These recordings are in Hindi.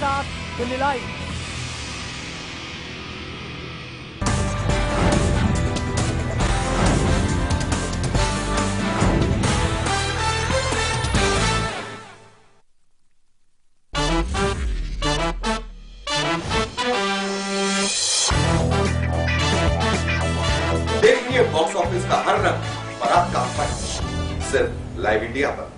साथ दिल्ली लाइव। देखिए बॉक्स ऑफिस का हर रंग और आपका फन सिर्फ लाइव इंडिया पर।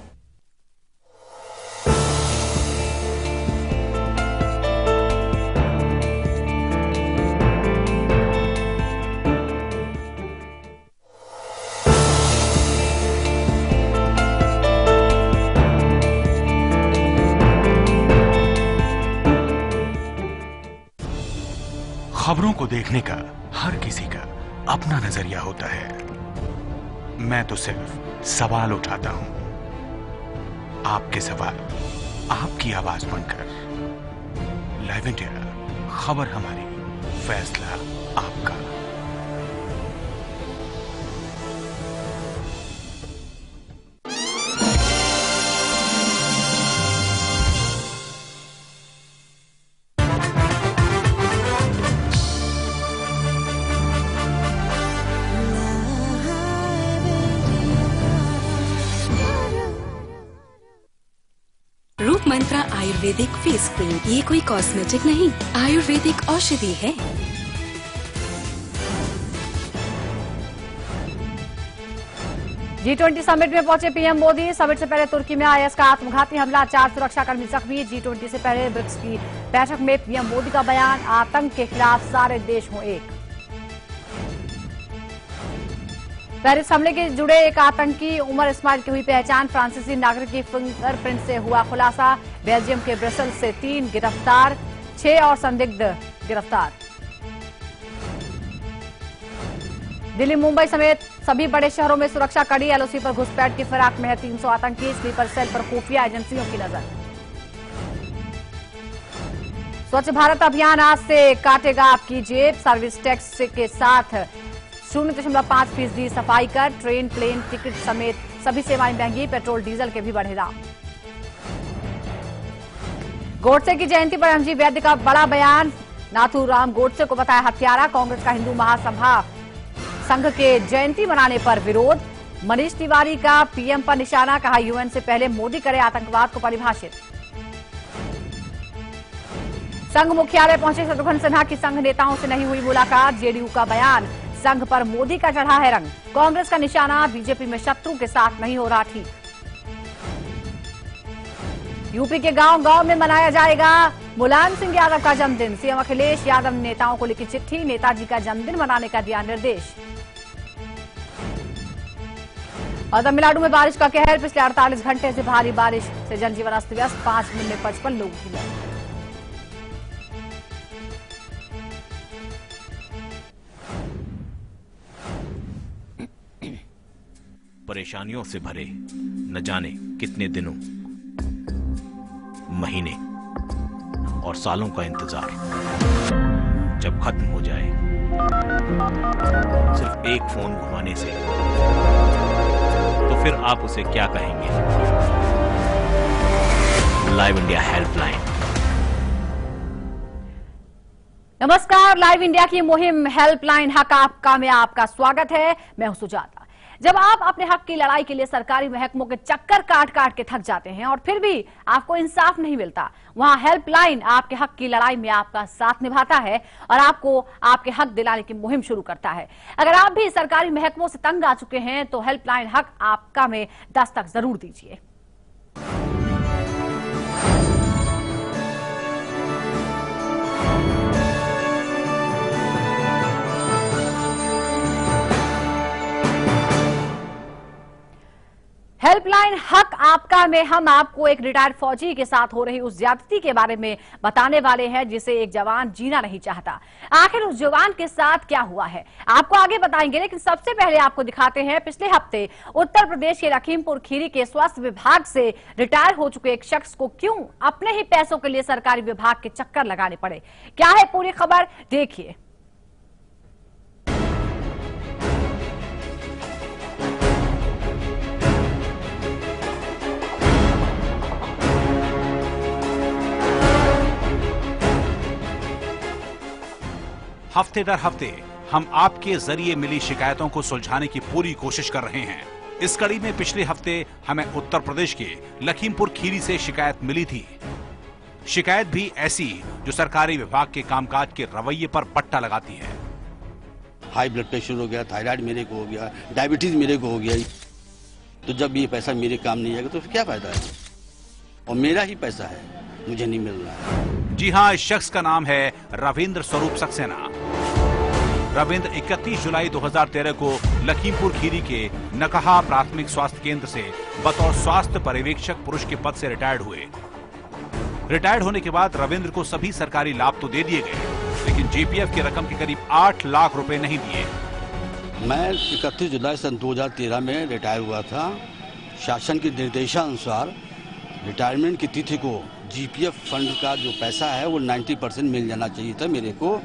खबरों को देखने का हर किसी का अपना नजरिया होता है। मैं तो सिर्फ सवाल उठाता हूं। आपके सवाल आपकी आवाज बनकर। लाइव इंडिया, खबर हमारी, फैसला आपका। रूप मंत्रा आयुर्वेदिक फेस क्रीम, ये कोई कॉस्मेटिक नहीं, आयुर्वेदिक औषधि है। G20 समिट में पहुंचे पीएम मोदी। समिट से पहले तुर्की में आईएस का आत्मघाती हमला, 4 सुरक्षाकर्मी जख्मी। G20 से पहले ब्रिक्स की बैठक में पीएम मोदी का बयान, आतंक के खिलाफ सारे देश हों एक। पेरिस हमले के जुड़े एक आतंकी उमर इस्माइल की हुई पहचान, फ्रांसीसी नागरिक की फिंगरप्रिंट से हुआ खुलासा। बेल्जियम के ब्रसेल्स से 3 गिरफ्तार, 6 और संदिग्ध गिरफ्तार। दिल्ली मुंबई समेत सभी बड़े शहरों में सुरक्षा कड़ी, एलओसी पर घुसपैठ की फिराक में है 300 आतंकी। स्लीपर सेल पर खुफिया एजेंसियों की नजर। स्वच्छ भारत अभियान आज से काटेगा आपकी जेब, सर्विस टैक्स के साथ 0.5% सफाई कर। ट्रेन, प्लेन टिकट समेत सभी सेवाएं महंगी, पेट्रोल डीजल के भी बढ़े दाम। गोडसे की जयंती पर एमजी वैद्य का बड़ा बयान, नाथूराम गोडसे को बताया हत्यारा। कांग्रेस का हिंदू महासभा संघ के जयंती मनाने पर विरोध। मनीष तिवारी का पीएम पर निशाना, कहा यूएन से पहले मोदी करे आतंकवाद को परिभाषित। संघ मुख्यालय पहुंचे शत्रुघ्न सिन्हा की संघ नेताओं से नहीं हुई मुलाकात। जेडीयू का बयान, संघ पर मोदी का चढ़ा है रंग। कांग्रेस का निशाना, बीजेपी में शत्रु के साथ नहीं हो रहा ठीक। यूपी के गांव-गांव में मनाया जाएगा मुलायम सिंह यादव का जन्मदिन। सीएम अखिलेश यादव ने नेताओं को लिखी चिट्ठी, नेताजी का जन्मदिन मनाने का दिया निर्देश। और तमिलनाडु में बारिश का कहर, पिछले 48 घंटे से भारी बारिश से जनजीवन अस्त व्यस्त, 5 दिन में 55 लोगों की मौत। परेशानियों से भरे न जाने कितने दिनों, महीने और सालों का इंतजार जब खत्म हो जाए सिर्फ एक फोन घुमाने से, तो फिर आप उसे क्या कहेंगे? Live India helpline. नमस्कार, लाइव इंडिया की मुहिम हेल्पलाइन हक आपका में आपका स्वागत है। मैं हूं सुजाता। जब आप अपने हक की लड़ाई के लिए सरकारी महकमों के चक्कर काट काट के थक जाते हैं और फिर भी आपको इंसाफ नहीं मिलता, वहां हेल्पलाइन आपके हक की लड़ाई में आपका साथ निभाता है और आपको आपके हक दिलाने की मुहिम शुरू करता है। अगर आप भी सरकारी महकमों से तंग आ चुके हैं तो हेल्पलाइन हक आपका में दस्तक जरूर दीजिए। हेल्पलाइन हक आपका में हम आपको एक रिटायर्ड फौजी के साथ हो रही उस ज्यादती के बारे में बताने वाले हैं जिसे एक जवान जीना नहीं चाहता। आखिर उस जवान के साथ क्या हुआ है आपको आगे बताएंगे, लेकिन सबसे पहले आपको दिखाते हैं पिछले हफ्ते उत्तर प्रदेश के लखीमपुर खीरी के स्वास्थ्य विभाग से रिटायर हो चुके एक शख्स को क्यों अपने ही पैसों के लिए सरकारी विभाग के चक्कर लगाने पड़े। क्या है पूरी खबर, देखिए। हफ्ते दर हफ्ते हम आपके जरिए मिली शिकायतों को सुलझाने की पूरी कोशिश कर रहे हैं। इस कड़ी में पिछले हफ्ते हमें उत्तर प्रदेश के लखीमपुर खीरी से शिकायत मिली थी। शिकायत भी ऐसी जो सरकारी विभाग के कामकाज के रवैये पर पट्टा लगाती है। हाई ब्लड प्रेशर हो गया, थायराइड मेरे को हो गया, डायबिटीज मेरे को हो गया, तो जब ये पैसा मेरे काम नहीं आएगा तो फिर क्या फायदा है? और मेरा ही पैसा है, मुझे नहीं मिल रहा है। जी हां, इस शख्स का नाम है रविंद्र स्वरूप सक्सेना। रविंद्र 31 जुलाई 2013 को लखीमपुर खीरी के नकहा प्राथमिक स्वास्थ्य केंद्र से बतौर स्वास्थ्य पर्यवेक्षक पुरुष के पद से रिटायर्ड हुए। रिटायर्ड होने के बाद रविंद्र को सभी सरकारी लाभ तो दे दिए गए, लेकिन जेपीएफ की रकम के करीब 8 लाख रुपए नहीं दिए। मैं 31 जुलाई सन 2013 में रिटायर हुआ था। शासन के निर्देशानुसार रिटायरमेंट की तिथि को जीपीएफ फंड का जो पैसा है वो 90% मिल जाना चाहिए था मेरे को।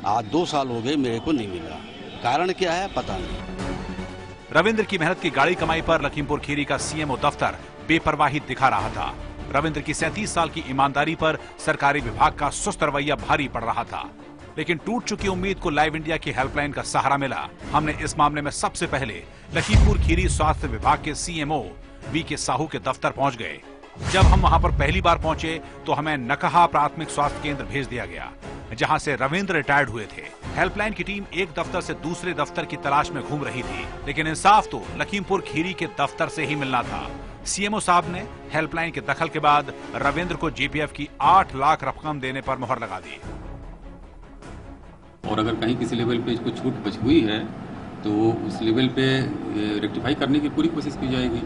आज 2 साल हो गए, मेरे को नहीं मिला। कारण क्या है पता नहीं। रविंद्र की मेहनत की गाड़ी कमाई पर लखीमपुर खीरी का सीएमओ दफ्तर बेपरवाही दिखा रहा था। रविंद्र की 37 साल की ईमानदारी पर सरकारी विभाग का सुस्त रवैया भारी पड़ रहा था। लेकिन टूट चुकी उम्मीद को लाइव इंडिया की हेल्पलाइन का सहारा मिला। हमने इस मामले में सबसे पहले लखीमपुर खीरी स्वास्थ्य विभाग के सीएमओ वीके साहू के दफ्तर पहुंच गए। जब हम वहां पर पहली बार पहुंचे तो हमें नकहा प्राथमिक स्वास्थ्य केंद्र भेज दिया गया, जहां से रविंद्र रिटायर्ड हुए थे। हेल्पलाइन की टीम एक दफ्तर से दूसरे दफ्तर की तलाश में घूम रही थी, लेकिन इंसाफ तो लखीमपुर खीरी के दफ्तर से ही मिलना था। सीएमओ साहब ने हेल्पलाइन के दखल के बाद रविंद्र को जीपीएफ की 8 लाख रकम देने पर मुहर लगा दी। और अगर कहीं किसी लेवल पे इसको छूट बच हुई है तो उस लेवल पे रेक्टिफाई करने की पूरी कोशिश की जाएगी।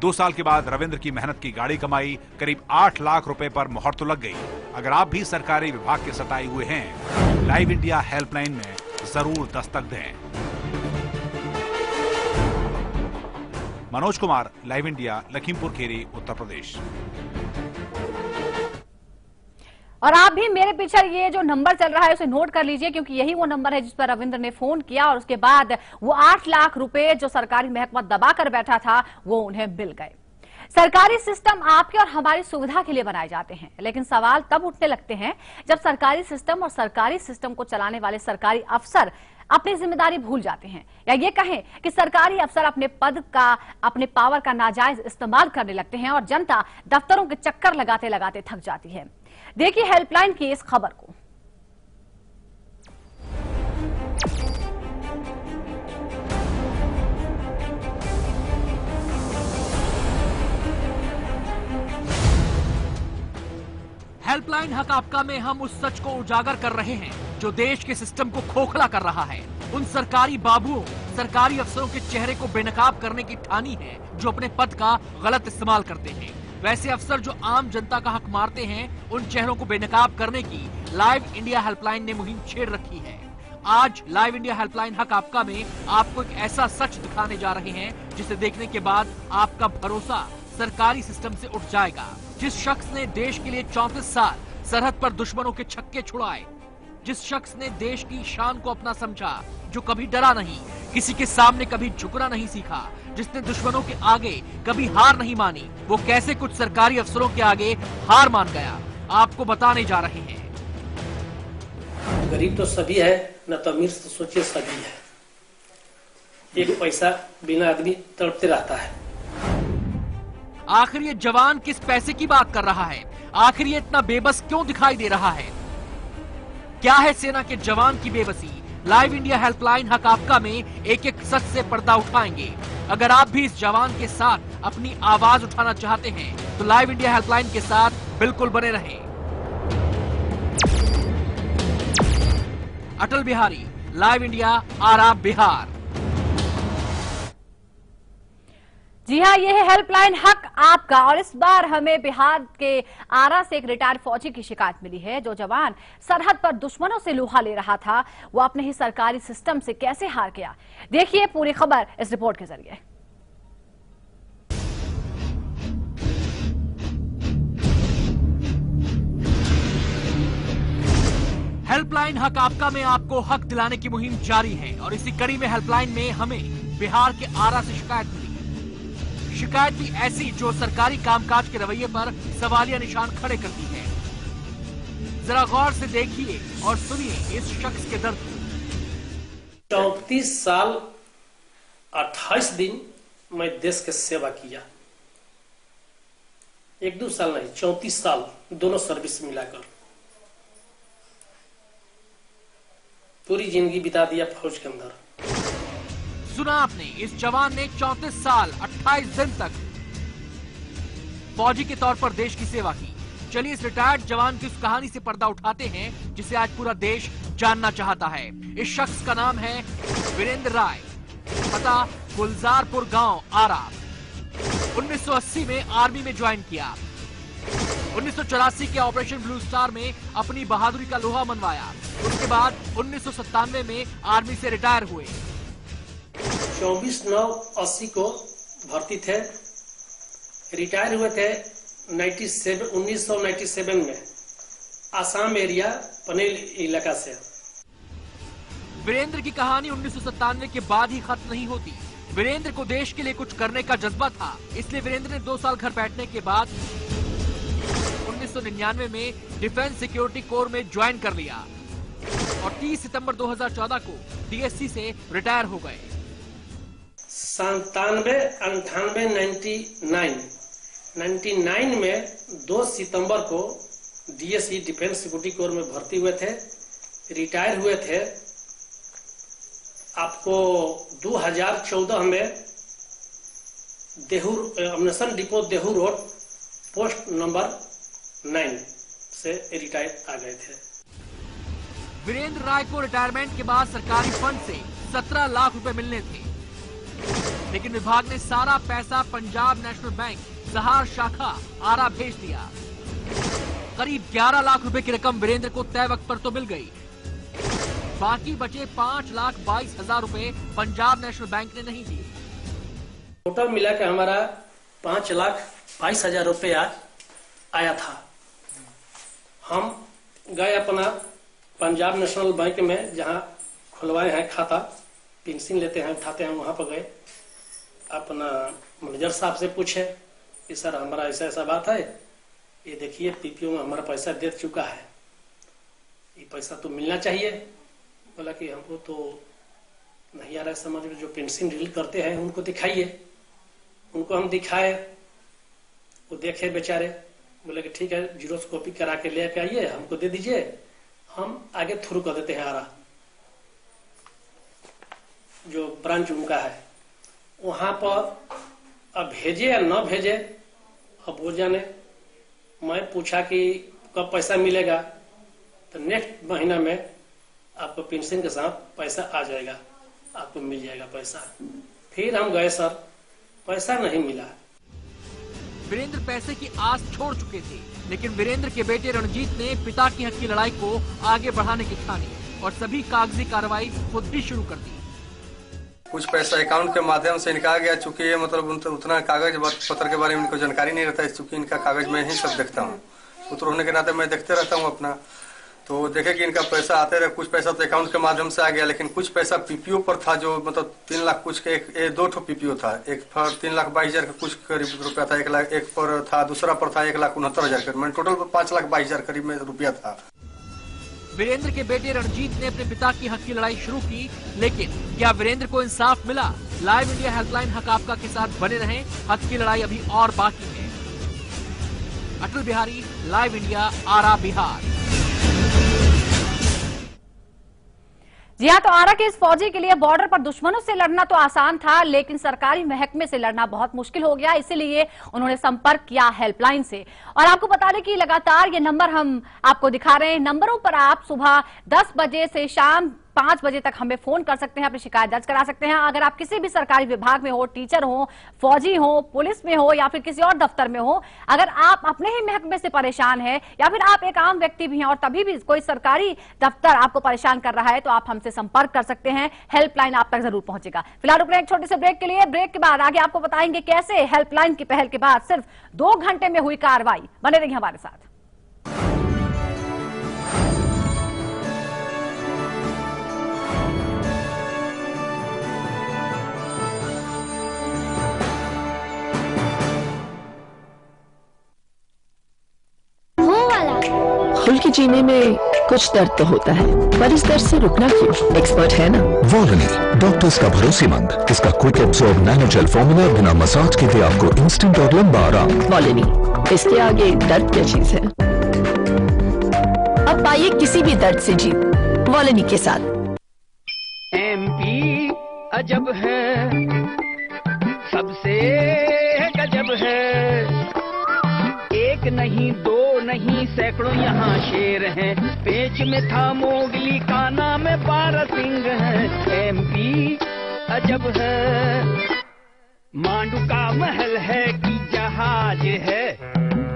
2 साल के बाद रविंद्र की मेहनत की गाड़ी कमाई करीब 8 लाख रुपए पर मुहर तो लग गई। अगर आप भी सरकारी विभाग के सताए हुए हैं, लाइव इंडिया हेल्पलाइन में जरूर दस्तक दें। Manoj Kumar, live India, Lakhimpur Kheri, Uttar Pradesh. और आप भी मेरे पीछे ये जो नंबर चल रहा है उसे नोट कर लीजिए, क्योंकि यही वो नंबर है जिस पर रविंद्र ने फोन किया और उसके बाद वो 8 लाख रुपए जो सरकारी महकमा दबाकर बैठा था वो उन्हें मिल गए। सरकारी सिस्टम आपके और हमारी सुविधा के लिए बनाए जाते हैं, लेकिन सवाल तब उठने लगते हैं जब सरकारी सिस्टम और सरकारी सिस्टम को चलाने वाले सरकारी अफसर अपनी जिम्मेदारी भूल जाते हैं, या ये कहें कि सरकारी अफसर अपने पद का, अपने पावर का नाजायज इस्तेमाल करने लगते हैं और जनता दफ्तरों के चक्कर लगाते लगाते थक जाती है। देखिए हेल्पलाइन की इस खबर को। हेल्पलाइन हक आपका में हम उस सच को उजागर कर रहे हैं जो देश के सिस्टम को खोखला कर रहा है। उन सरकारी बाबुओं, सरकारी अफसरों के चेहरे को बेनकाब करने की ठानी है जो अपने पद का गलत इस्तेमाल करते हैं। वैसे अफसर जो आम जनता का हक मारते हैं, उन चेहरों को बेनकाब करने की लाइव इंडिया हेल्पलाइन ने मुहिम छेड़ रखी है। आज लाइव इंडिया हेल्पलाइन हक आपका में आपको एक ऐसा सच दिखाने जा रहे हैं जिसे देखने के बाद आपका भरोसा सरकारी सिस्टम से उठ जाएगा। जिस शख्स ने देश के लिए 34 साल सरहद पर दुश्मनों के छक्के छुड़ाए, जिस शख्स ने देश की शान को अपना समझा, जो कभी डरा नहीं, किसी के सामने कभी झुकना नहीं सीखा, जिसने दुश्मनों के आगे कभी हार नहीं मानी, वो कैसे कुछ सरकारी अफसरों के आगे हार मान गया, आपको बताने जा रहे हैं। गरीब तो सभी है, न तो अमीर तो सोचिए सभी है। एक पैसा बिना आदमी तड़पते रहता है। आखिर ये जवान किस पैसे की बात कर रहा है? आखिर ये इतना बेबस क्यों दिखाई दे रहा है? क्या है सेना के जवान की बेबसी? लाइव इंडिया हेल्पलाइन हक आपका में एक एक सच से पर्दा उठाएंगे। अगर आप भी इस जवान के साथ अपनी आवाज उठाना चाहते हैं तो लाइव इंडिया हेल्पलाइन के साथ बिल्कुल बने रहें। अटल बिहारी, लाइव इंडिया, आरा बिहार। जी हाँ, ये है हेल्पलाइन हक आपका। और इस बार हमें बिहार के आरा से एक रिटायर्ड फौजी की शिकायत मिली है। जो जवान सरहद पर दुश्मनों से लोहा ले रहा था, वो अपने ही सरकारी सिस्टम से कैसे हार गया। देखिए पूरी खबर इस रिपोर्ट के जरिए। हेल्पलाइन हक आपका में आपको हक दिलाने की मुहिम जारी है और इसी कड़ी में हेल्पलाइन में हमें बिहार के आरा से शिकायत मिली। शिकायत भी ऐसी जो सरकारी कामकाज के रवैये पर सवालिया निशान खड़े करती है। जरा गौर से देखिए और सुनिए इस शख्स के दर्द को। 34 साल 28 दिन मैं देश की सेवा किया। 1-2 साल नहीं, 34 साल, दोनों सर्विस मिलाकर पूरी जिंदगी बिता दिया फौज के अंदर। सुना आपने, इस जवान ने 34 साल 28 दिन तक फौजी के तौर पर देश की सेवा की। चलिए इस रिटायर्ड जवान की उस कहानी से पर्दा उठाते हैं जिसे आज पूरा देश जानना चाहता है। इस शख्स का नाम है वीरेंद्र राय, पता गुलजारपुर गांव, आरा। 1980 में आर्मी में ज्वाइन किया। 1984 के ऑपरेशन ब्लू स्टार में अपनी बहादुरी का लोहा मनवाया। उसके बाद 1997 में आर्मी से रिटायर हुए। 24/9/80 को भर्ती थे, रिटायर हुए थे 1997 में आसाम एरिया पनेल इलाका से। वीरेंद्र की कहानी 1997 के बाद ही खत्म नहीं होती। वीरेंद्र को देश के लिए कुछ करने का जज्बा था, इसलिए वीरेंद्र ने 2 साल घर बैठने के बाद 1999 में डिफेंस सिक्योरिटी कोर में ज्वाइन कर लिया और 30 सितंबर 2014 को डीएससी से रिटायर हो गए। 97, 98, 99 में 2 सितंबर को डीएससी डिफेंस सिक्योरिटी कोर में भर्ती हुए थे, रिटायर हुए थे। आपको 2014 में देहूर ammunition depot Dehu road post number 9 से रिटायर आ गए थे। वीरेंद्र राय को रिटायरमेंट के बाद सरकारी फंड से 17 लाख रुपए मिलने थे, लेकिन विभाग ने सारा पैसा पंजाब नेशनल बैंक सहार शाखा आरा भेज दिया। करीब 11 लाख रुपए की रकम वीरेंद्र को तय वक्त पर तो मिल गई, बाकी बचे 5,22,000 रुपए पंजाब नेशनल बैंक ने नहीं दिए। टोटल मिला के हमारा 5,22,000 रुपया आया था। हम गए अपना पंजाब नेशनल बैंक में, जहां खुलवाए हैं खाता, पेंशन लेते हैं, उठाते हैं, वहां पर गए। अपना मैनेजर साहब से पूछे कि सर हमारा ऐसा ऐसा बात है, ये देखिए पीपीओ में हमारा पैसा दे चुका है, ये पैसा तो मिलना चाहिए। बोला कि हमको तो नहीं आ रहा है समझ में, जो पेंशन डील करते हैं उनको दिखाइए। उनको हम दिखाए, वो देखे बेचारे, बोले कि ठीक है जीरोस कॉपी करा के ले आइए, हमको दे दीजिए, हम आगे थ्रू कर देते हैं आरा जो ब्रांच उनका है। वहां पर अब भेजे या न भेजे, अब वो जाने। मैं पूछा कि कब पैसा मिलेगा, तो नेक्स्ट महीना में आपको पेंशन के साथ पैसा आ जाएगा, आपको मिल जाएगा पैसा। फिर हम गए सर, पैसा नहीं मिला। वीरेंद्र पैसे की आस छोड़ चुके थे, लेकिन वीरेंद्र के बेटे रणजीत ने पिता की हक की लड़ाई को आगे बढ़ाने की ठानी और सभी कागजी कार्रवाई खुद ही शुरू कर दी। कुछ पैसा अकाउंट के माध्यम से निकाला गया, चूंकि ये मतलब उतना कागज पत्र के बारे में इनको जानकारी नहीं रहता है, चूंकि इनका कागज मैं ही सब देखता हूँ, पुत्र होने के नाते मैं देखते रहता हूँ अपना। तो देखे कि इनका पैसा आते रहे, कुछ पैसा तो अकाउंट के माध्यम से आ गया, लेकिन कुछ पैसा पीपीओ पर था, जो मतलब 3 लाख कुछ के 2 ठो पीपीओ था। एक पर 3,22,000 का कुछ करीब रुपया था, 1 लाख एक पर था, दूसरा पर था 1,69,000 करीब, मैं टोटल 5,22,000 करीब में रुपया था। वीरेंद्र के बेटे रणजीत ने अपने पिता की हक की लड़ाई शुरू की, लेकिन क्या वीरेंद्र को इंसाफ मिला? लाइव इंडिया हेल्पलाइन हक आपका के साथ बने रहें, हक की लड़ाई अभी और बाकी है। अटल बिहारी, लाइव इंडिया, आरा, बिहार। जी हाँ, तो आरा के इस फौजी के लिए बॉर्डर पर दुश्मनों से लड़ना तो आसान था, लेकिन सरकारी महकमे से लड़ना बहुत मुश्किल हो गया। इसीलिए उन्होंने संपर्क किया हेल्पलाइन से। और आपको बता दें कि लगातार ये नंबर हम आपको दिखा रहे हैं, नंबरों पर आप सुबह 10 बजे से शाम 5 बजे तक हमें फोन कर सकते हैं, अपनी शिकायत दर्ज करा सकते हैं। अगर आप किसी भी सरकारी विभाग में हो, टीचर हो, फौजी हो, पुलिस में हो या फिर किसी और दफ्तर में हो, अगर आप अपने ही महकमे से परेशान हैं या फिर आप एक आम व्यक्ति भी हैं और तभी भी कोई सरकारी दफ्तर आपको परेशान कर रहा है, तो आप हमसे संपर्क कर सकते हैं। हेल्पलाइन आप तक जरूर पहुंचेगा। फिलहाल रुक रहे हैं एक छोटे से ब्रेक के लिए। ब्रेक के बाद आगे आपको बताएंगे कैसे हेल्पलाइन की पहल के बाद सिर्फ 2 घंटे में हुई कार्रवाई। बने रहिए हमारे साथ। खोल कीजिए। सीने में कुछ दर्द तो होता है, पर इस दर्द से रुकना क्यों? एक्सपर्ट है ना। वॉलनी, डॉक्टर्स का भरोसेमंद। इसका क्विक एब्सॉर्ब नैनोजेल फॉर्मूला बिना मसाज के दे आपको इंस्टेंट और लंबा आराम। वॉलनी, इसके आगे दर्द क्या चीज है। अब पाइए किसी भी दर्द से जीत वॉलनी के साथ। एमपी अजब है, सबसे गजब है। एक नहीं दो नहीं सैकड़ों यहाँ शेर हैं। पेच में था मोगली का नाम 12 सिंह है। एमपी अजब है, मांडू का महल है कि जहाज है,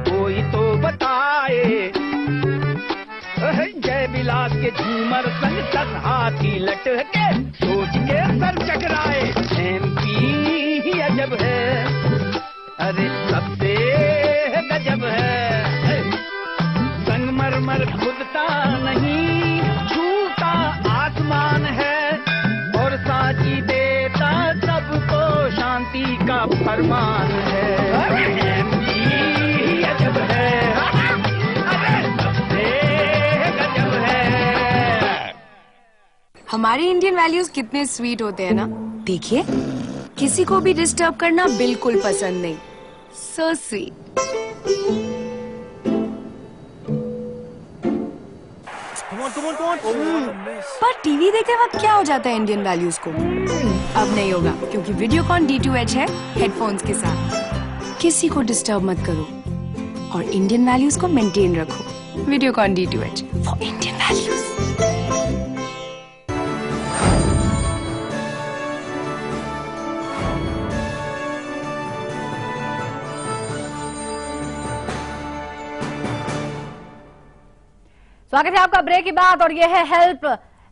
कोई तो बताए। जय विलास के झूमर संग 10 हाथी लटके, सोच के सर चकराए। एमपी अजब है, अरे सबसे गजब है। संगमरमर खुदता नहीं, छूता आसमान है, और साची देता सबको शांति का फरमान है। एमपी अजब है, हमारे इंडियन वैल्यूज कितने स्वीट होते हैं ना। देखिए, किसी को भी डिस्टर्ब करना बिल्कुल पसंद नहीं। So sweet. पर टीवी देखते वक्त क्या हो जाता है इंडियन वैल्यूज को? अब नहीं होगा, क्योंकि वीडियोकॉन D2H है हेडफोन्स के साथ। किसी को डिस्टर्ब मत करो और इंडियन वैल्यूज को मेंटेन रखो। Videocon D2H for Indian values. स्वागत है आपका ब्रेक के बाद, और यह है हेल्प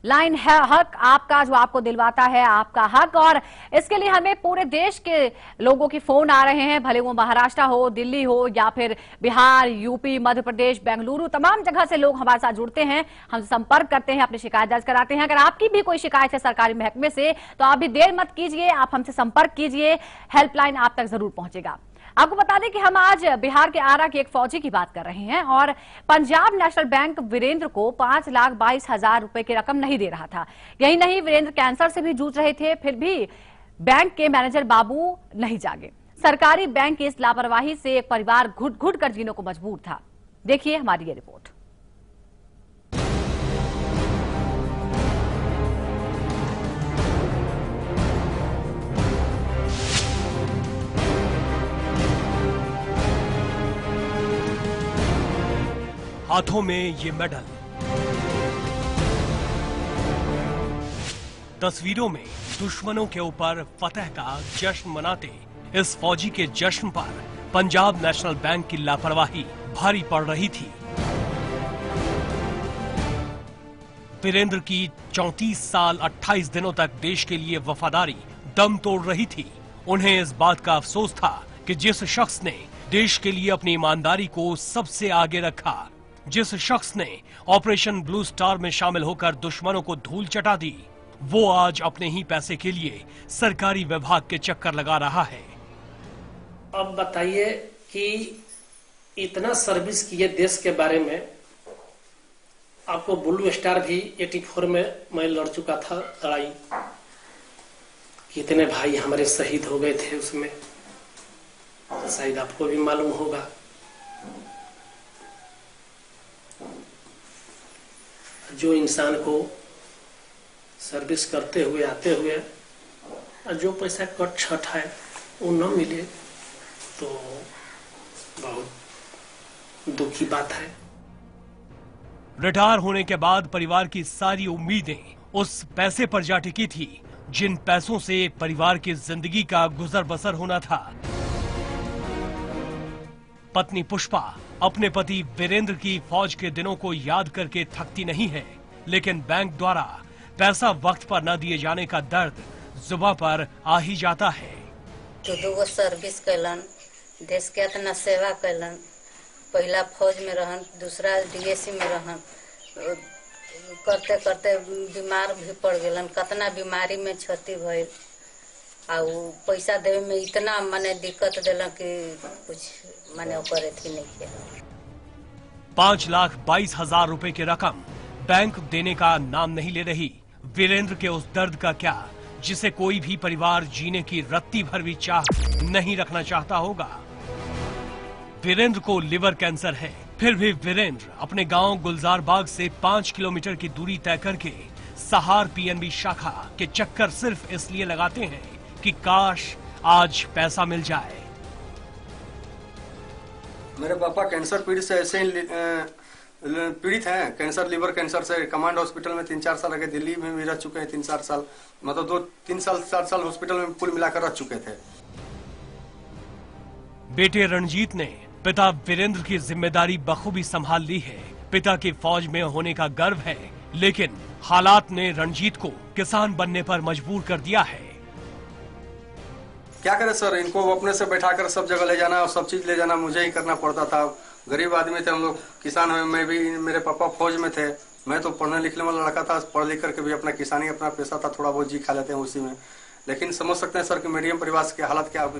लाइन है हक आपका, जो आपको दिलवाता है आपका हक। और इसके लिए हमें पूरे देश के लोगों के फोन आ रहे हैं, भले वो महाराष्ट्र हो, दिल्ली हो, या फिर बिहार, यूपी, मध्य प्रदेश, बेंगलुरु, तमाम जगह से लोग हमारे साथ जुड़ते हैं, हमसे संपर्क करते हैं, अपनी शिकायत दर्ज कराते हैं। अगर आपकी भी कोई शिकायत है सरकारी महकमे से, तो आप भी देर मत कीजिए, आप हमसे संपर्क कीजिए, हेल्पलाइन आप तक जरूर पहुंचेगा। आपको बता दें कि हम आज बिहार के आरा के एक फौजी की बात कर रहे हैं, और पंजाब नेशनल बैंक वीरेंद्र को 5,22,000 रुपए की रकम नहीं दे रहा था। यही नहीं, वीरेंद्र कैंसर से भी जूझ रहे थे, फिर भी बैंक के मैनेजर बाबू नहीं जागे। सरकारी बैंक की इस लापरवाही से एक परिवार घुट घुट कर जीने को मजबूर था। देखिए हमारी ये रिपोर्ट। हाथों में ये मेडल, तस्वीरों में दुश्मनों के ऊपर फतह का जश्न मनाते इस फौजी के जश्न पर पंजाब नेशनल बैंक की लापरवाही भारी पड़ रही थी। वीरेंद्र की 34 साल 28 दिनों तक देश के लिए वफादारी दम तोड़ रही थी। उन्हें इस बात का अफसोस था कि जिस शख्स ने देश के लिए अपनी ईमानदारी को सबसे आगे रखा, जिस शख्स ने ऑपरेशन ब्लू स्टार में शामिल होकर दुश्मनों को धूल चटा दी, वो आज अपने ही पैसे के लिए सरकारी विभाग के चक्कर लगा रहा है। अब बताइए कि इतना सर्विस किए देश के बारे में, आपको ब्लू स्टार भी 84 में मैं लड़ चुका था लड़ाई। कितने भाई हमारे शहीद हो गए थे उसमें, शायद आपको भी मालूम होगा। जो इंसान को सर्विस करते हुए आते हुए और जो पैसा कट छट है वो न मिले तो बहुत दुखी बात है। रिटायर होने के बाद परिवार की सारी उम्मीदें उस पैसे पर जा टिकी थी, जिन पैसों से परिवार की जिंदगी का गुजर बसर होना था। पत्नी पुष्पा अपने पति वीरेंद्र की फौज के दिनों को याद करके थकती नहीं है, लेकिन बैंक द्वारा पैसा वक्त पर न दिए जाने का दर्द जुबान पर आ ही जाता है। दो सर्विस कैलन, देश के इतना सेवा कैलन, पहला फौज में रहन, दूसरा DSC में रहन, करते करते बीमार भी पड़ गलन, कितना बीमारी में क्षति भइल, आ पैसा देवे में इतना माने दिक्कत दिलन कि कुछ माने करे थी नहीं किया। 5,22,000 रुपए की रकम बैंक देने का नाम नहीं ले रही। वीरेंद्र के उस दर्द का क्या जिसे कोई भी परिवार जीने की रत्ती भर भी चाह नहीं रखना चाहता होगा। वीरेंद्र को लिवर कैंसर है, फिर भी वीरेंद्र अपने गांव गुलजार बाग से 5 किलोमीटर की दूरी तय करके सहार पीएनबी शाखा के चक्कर सिर्फ इसलिए लगाते हैं कि काश आज पैसा मिल जाए। मेरे पापा कैंसर पीड़ित से ऐसे ही पीड़ित हैं। कैंसर, लिवर कैंसर से कमांड हॉस्पिटल में 3-4 साल लगे, दिल्ली में भी रह चुके हैं 3-4 साल, मतलब 2-3 साल 4 साल हॉस्पिटल में कुल मिलाकर रह चुके थे। बेटे रणजीत ने पिता वीरेंद्र की जिम्मेदारी बखूबी संभाल ली है। पिता के फौज में होने का गर्व है, लेकिन हालात ने रणजीत को किसान बनने पर मजबूर कर दिया है। क्या करे सर, इनको अपने से बैठाकर सब जगह ले जाना और सब चीज ले जाना मुझे ही करना पड़ता था। गरीब आदमी थे हम लोग, किसान हैं, मैं भी, मेरे पापा फौज में थे, मैं तो पढ़ने लिखने वाला लड़का था, पढ़ लिख करके भी अपना किसानी अपना पैसा था, थोड़ा बहुत जी खा लेते हैं उसी में। लेकिन समझ सकते हैं सर कि मीडियम परिवार की हालत क्या होगी।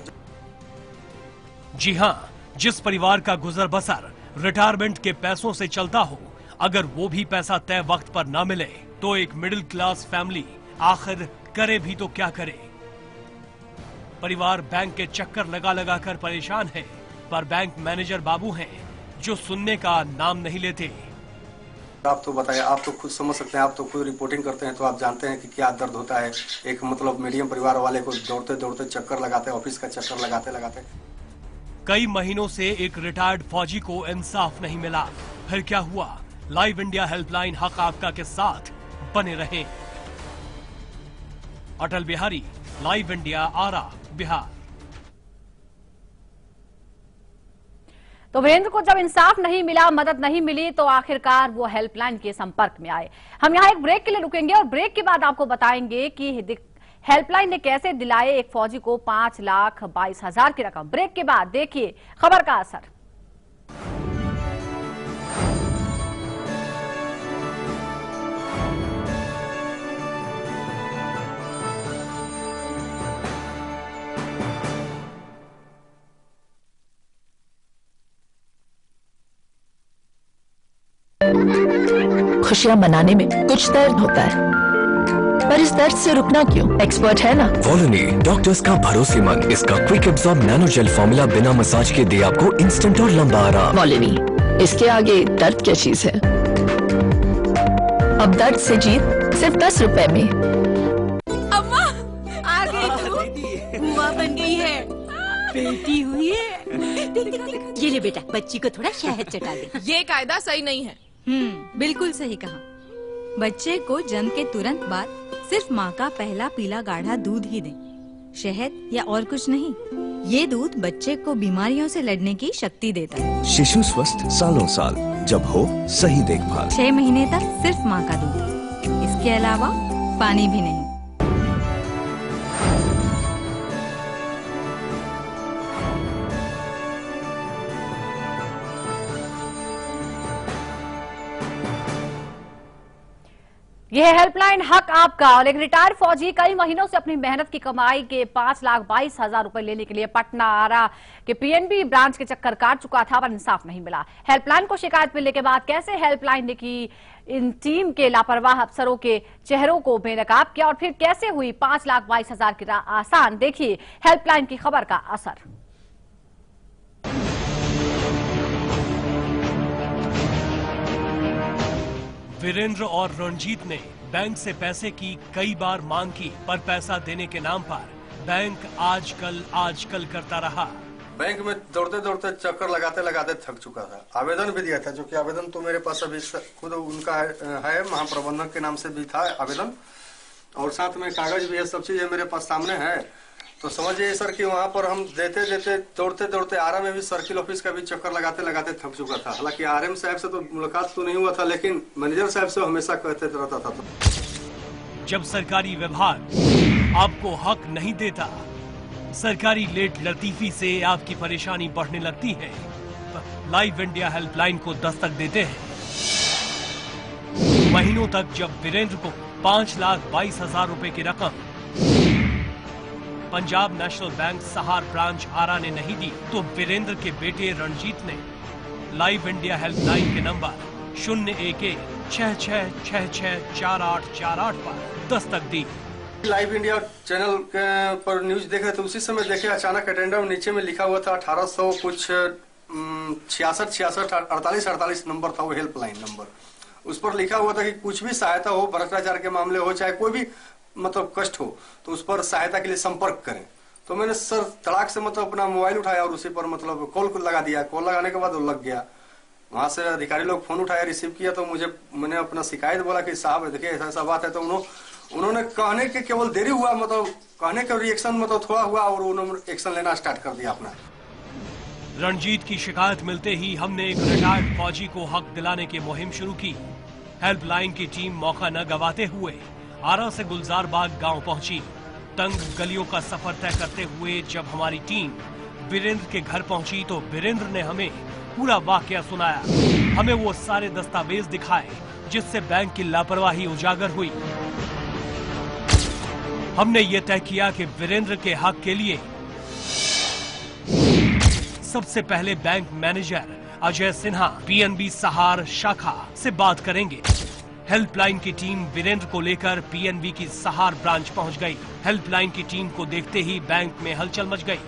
जी हाँ, जिस परिवार का गुजर बसर रिटायरमेंट के पैसों से चलता हो, अगर वो भी पैसा तय वक्त पर न मिले तो एक मिडिल क्लास फैमिली आखिर करे भी तो क्या करे। परिवार बैंक के चक्कर लगा लगा कर परेशान है, पर बैंक मैनेजर बाबू हैं जो सुनने का नाम नहीं लेते। आप तो बताइए, आप तो खुद समझ सकते हैं, आप तो खुद रिपोर्टिंग करते हैं तो आप जानते हैं कि क्या दर्द होता है। एक मतलब मीडियम परिवार वाले को दौड़ते दौड़ते चक्कर लगाते, ऑफिस का चक्कर लगाते लगाते। कई महीनों से एक रिटायर्ड फौजी को इंसाफ नहीं मिला। फिर क्या हुआ? लाइव इंडिया हेल्पलाइन हक आपका के साथ बने रहें। अटल बिहारी, लाइव इंडिया, आरा, बिहार। तो वीरेंद्र को जब इंसाफ नहीं मिला, मदद नहीं मिली, तो आखिरकार वो हेल्पलाइन के संपर्क में आए। हम यहाँ एक ब्रेक के लिए रुकेंगे और ब्रेक के बाद आपको बताएंगे कि हेल्पलाइन ने कैसे दिलाए एक फौजी को 5,22,000 की रकम। ब्रेक के बाद देखिए खबर का असर। खुशियां मनाने में कुछ दर्द होता है, पर इस दर्द से रुकना क्यों? एक्सपर्ट है ना। वॉलनी, डॉक्टर्स का भरोसेमंद। इसका quick absorb nano gel formula बिना मसाज के दे आपको इंस्टेंट और लंबा आराम। वॉलनी, इसके आगे दर्द क्या चीज है। अब दर्द से जीत सिर्फ 10 रुपए में। अम्मा आ गई तू, बुआ बन गई है, बेटी हुई है। ये ले बेटा, बच्ची को थोड़ा शहद चटा दे। ये कायदा सही नहीं है। बिल्कुल सही कहा। बच्चे को जन्म के तुरंत बाद सिर्फ माँ का पहला पीला गाढ़ा दूध ही दें, शहद या और कुछ नहीं। ये दूध बच्चे को बीमारियों से लड़ने की शक्ति देता है। शिशु स्वस्थ सालों साल, जब हो सही देखभाल। 6 महीने तक सिर्फ माँ का दूध, इसके अलावा पानी भी नहीं। यह है हेल्पलाइन हक आपका। और एक रिटायर्ड फौजी कई महीनों से अपनी मेहनत की कमाई के 5,22,000 रुपए लेने के लिए पटना आरा के पीएनबी ब्रांच के चक्कर काट चुका था, पर इंसाफ नहीं मिला। हेल्पलाइन को शिकायत मिलने के बाद कैसे हेल्पलाइन ने की इन टीम के लापरवाह अफसरों के चेहरों को बेनकाब किया और फिर कैसे हुई 5,22,000 की आसान। देखिए हेल्पलाइन की खबर का असर। वीरेंद्र और रणजीत ने बैंक से पैसे की कई बार मांग की, पर पैसा देने के नाम पर बैंक आजकल करता रहा। बैंक में दौड़ते दौड़ते चक्कर लगाते लगाते थक चुका था। आवेदन भी दिया था, जो कि आवेदन तो मेरे पास अभी खुद उनका है, महाप्रबंधक के नाम से भी था आवेदन, और साथ में कागज भी है, सब चीज मेरे पास सामने है। तो समझिए सर कि वहाँ पर हम देते देते दौड़ते दौड़ते आरा में भी सर्किल ऑफिस का भी चक्कर लगाते लगाते थक चुका था। हालांकि आरएम साहब से तो मुलाकात तो नहीं हुआ था, लेकिन मैनेजर साहब से हमेशा कहते रहता था। जब सरकारी विभाग आपको हक नहीं देता, सरकारी लेट लतीफी से आपकी परेशानी बढ़ने लगती है, लाइव इंडिया हेल्पलाइन को दस्तक देते हैं। महीनों तक जब वीरेंद्र को 5,22,000 रुपए की रकम पंजाब नेशनल बैंक सहार ब्रांच आरा ने नहीं दी, तो वीरेंद्र के बेटे रणजीत ने लाइव इंडिया हेल्पलाइन के नंबर 011-6666-4848 पर दस्तक दी। लाइव इंडिया चैनल पर न्यूज देख रहे थे, उसी समय देखे अचानक अटेंडर नीचे में लिखा हुआ था 1800 कुछ 66 48 नंबर था वो हेल्पलाइन नंबर। उस पर लिखा हुआ था कि कुछ भी सहायता हो, भ्रष्टाचार के मामले हो, चाहे कोई भी मतलब कष्ट हो, तो उस पर सहायता के लिए संपर्क करें। तो मैंने सर तड़ाक से मतलब अपना मोबाइल उठाया और उसी पर मतलब कॉल लगा दिया। कॉल लगाने के बाद वो लग गया। वहां से अधिकारी लोग फोन उठाया, रिसीव किया, तो मैंने अपना शिकायत बोला कि साहब देखिए ऐसा ऐसा बात है। तो उन्होंने कहने के केवल देरी हुआ, मतलब कहने का रिएक्शन मतलब थोड़ा हुआ और उन्होंने एक्शन लेना स्टार्ट कर दिया अपना। रणजीत की शिकायत मिलते ही हमने एक रिटायर्ड फौजी को हक दिलाने की मुहिम शुरू की। हेल्पलाइन की टीम मौका न गवाते हुए आरा से गुलजार बाग गांव पहुंची। तंग गलियों का सफर तय करते हुए जब हमारी टीम वीरेंद्र के घर पहुंची तो वीरेंद्र ने हमें पूरा वाकया सुनाया। हमें वो सारे दस्तावेज दिखाए जिससे बैंक की लापरवाही उजागर हुई। हमने ये तय किया कि वीरेंद्र के हक के लिए सबसे पहले bank manager Ajay Sinha PNB Sahar शाखा से बात करेंगे। हेल्पलाइन की टीम वीरेंद्र को लेकर पीएनबी की सहार ब्रांच पहुंच गई। हेल्पलाइन की टीम को देखते ही बैंक में हलचल मच गई।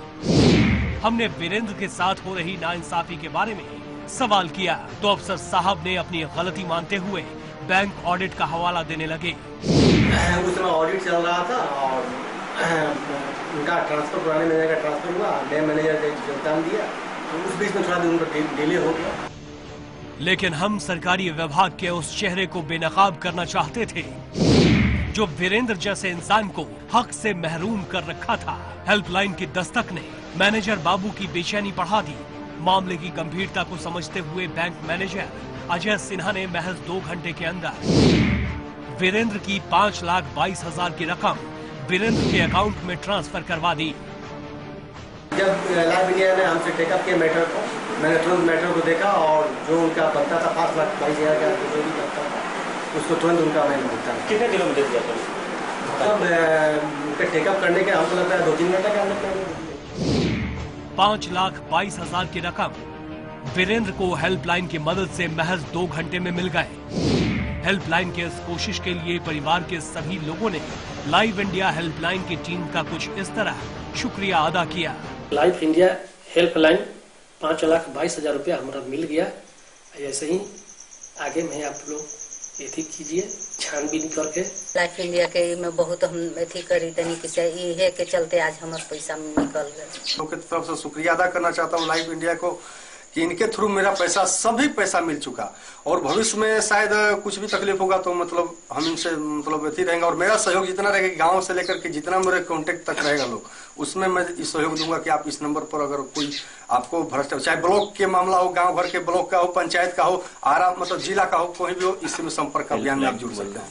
हमने वीरेंद्र के साथ हो रही नाइंसाफी के बारे में सवाल किया तो अफसर साहब ने अपनी गलती मानते हुए बैंक ऑडिट का हवाला देने लगे। उस समय ऑडिट चल रहा था और उनका ट्रांसफर पुराने मैनेजर का ट्रांसफर हुआ, नए मैनेजर ने योगदान दिया, तो उस बीच में थोड़ा दिन उनका डिले हो गया। लेकिन हम सरकारी विभाग के उस चेहरे को बेनकाब करना चाहते थे जो वीरेंद्र जैसे इंसान को हक से महरूम कर रखा था। हेल्पलाइन की दस्तक ने मैनेजर बाबू की बेचैनी बढ़ा दी। मामले की गंभीरता को समझते हुए बैंक मैनेजर अजय सिन्हा ने महज 2 घंटे के अंदर वीरेंद्र की 5,22,000 की रकम वीरेंद्र के अकाउंट में ट्रांसफर करवा दी। जब लाइव इंडिया ने हमसे टेकअप किया मैटर को, मैंने तुरंत मैटर को देखा और जो उनका बनता था 5,22,000 का जो भी बनता था उसको तुरंत उनका मैंने भुगतान। कितने दिनों में दे दिया था? मतलब उनका टेकअप करने के हमको लगता है 2-3 घंटे के अंदर 5,22,000 की रकम वीरेंद्र को हेल्पलाइन की मदद से महज 2 घंटे में मिल गए। हेल्पलाइन के इस कोशिश के लिए परिवार के सभी लोगों ने लाइव इंडिया हेल्पलाइन की टीम का कुछ इस तरह शुक्रिया अदा किया। लाइव इंडिया हेल्पलाइन 5,22,000 रुपया हमारा मिल गया। ऐसे ही आगे में आप लोग एथी कीजिए छानबीन करके। लाइफ इंडिया के में बहुत हम एथी करी तनी ये के चलते आज हमारे पैसा निकल गए। लोगों की तरफ से शुक्रिया अदा करना चाहता हूँ लाइव इंडिया को कि इनके थ्रू मेरा पैसा सभी पैसा मिल चुका और भविष्य में शायद कुछ भी तकलीफ होगा तो मतलब हम इनसे मतलब एथी रहेंगे और मेरा सहयोग जितना रहेगा कि गाँव से लेकर के जितना मेरे कॉन्टेक्ट तक रहेगा लोग उसमें मैं सहयोग दूंगा कि आप इस नंबर पर अगर कोई आपको भ्रष्टाचार चाहे ब्लॉक के मामला हो, गांव भर के ब्लॉक का हो, पंचायत का हो, आरा मतलब जिला का हो, कोई भी हो, इसमें संपर्क अभियान में आप जुड़ सकते हैं।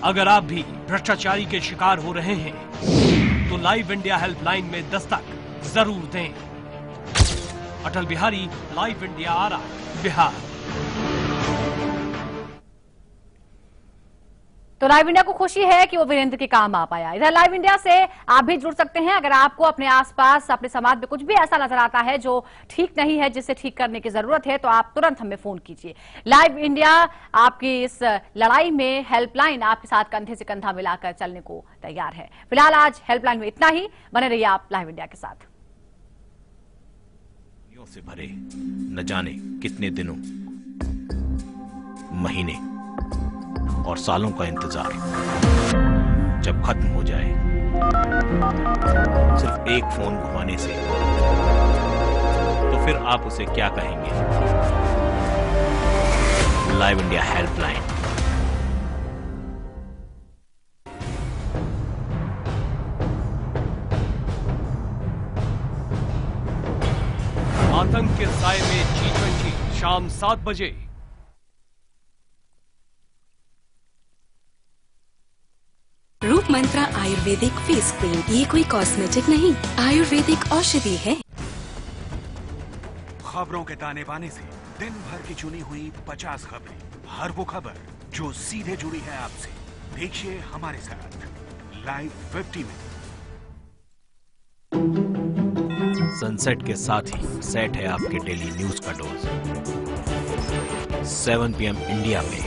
अगर आप भी भ्रष्टाचारी के शिकार हो रहे हैं तो लाइव इंडिया हेल्पलाइन में दस्तक जरूर दें। अटल बिहारी, लाइव इंडिया, आरा, बिहार। तो लाइव इंडिया को खुशी है कि वो वीरेंद्र के काम आ पाया। इधर लाइव इंडिया से आप भी जुड़ सकते हैं। अगर आपको अपने आसपास, अपने समाज में कुछ भी ऐसा नजर आता है जो ठीक नहीं है, जिसे ठीक करने की जरूरत है, तो आप तुरंत हमें फोन कीजिए। लाइव इंडिया आपकी इस लड़ाई में हेल्पलाइन आपके साथ कंधे से कंधा मिलाकर चलने को तैयार है। फिलहाल आज हेल्पलाइन में इतना ही। बने रहिए आप लाइव इंडिया के साथ। से भरे न जाने कितने दिनों, महीने और सालों का इंतजार जब खत्म हो जाए सिर्फ एक फोन घुमाने से, तो फिर आप उसे क्या कहेंगे? Live India helpline. आतंक के साए में G20 शाम 7 बजे। रूप मंत्रा आयुर्वेदिक फेस क्रीम, ये कोई कॉस्मेटिक नहीं, आयुर्वेदिक औषधि है। खबरों के ताने बाने से दिन भर की चुनी हुई 50 खबरें, हर वो खबर जो सीधे जुड़ी है आपसे। देखिए हमारे साथ लाइव 50 में। सनसेट के साथ ही सेट है आपके डेली न्यूज का डोज। 7 PM इंडिया में।